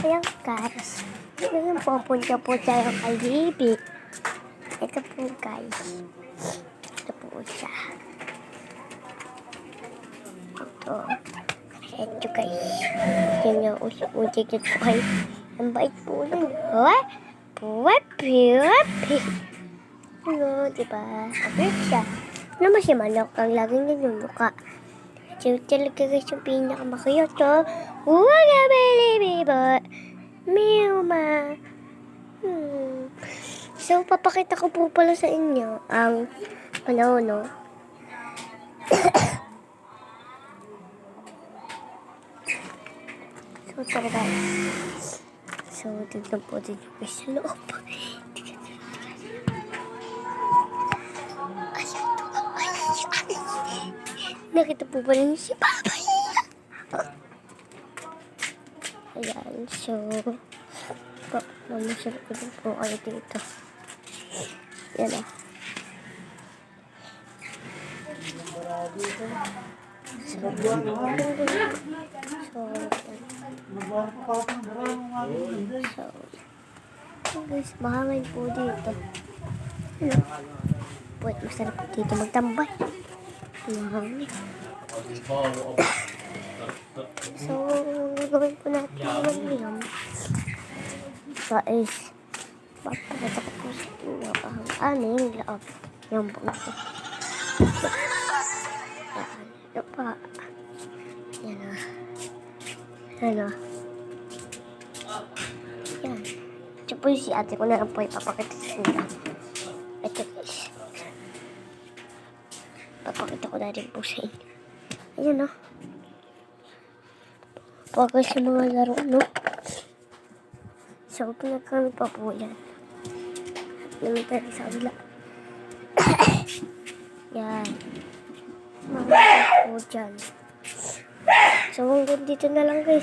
Ayan guys. Ngayon pupunta po tayo kay Bibi. Ito po guys. Ito po siya. Ito guys. Yan yung usik-usik na po kayo. Ang bait po nun. What? Puwapi. Ano, diba? Kapit siya. Ano ba si Manok? Ang laging nanuluka. So, talaga guys yung pinakamakiyot to. Waga baby but meow ma. So, papakita ko po pala sa inyo ang no? So, tara guys. So, tignan po din yung guys sa loob. Nakita po ba rin si Papa? Ayan, so mamasarap ko din po kayo dito. Yan o. So guys, mahangin po dito. Wait, masarap po dito magtambay. Mahangin. So, gagawin po natin yung guys, papakita ko po sa inyo ang aming loob. Yung po ito. Ito pa. Yan o. Yan o. Yan. Ito po yung si ate ko na lang po ipapakita sa inyo. Ito guys. Papakita ko na rin po sa inyo. Ayan o. Pagkas sa mga laro, no? So, pinagkamit pa po yan. Namin tayo sa kabila. Yan. Mga po dyan. So, hanggang dito na lang guys.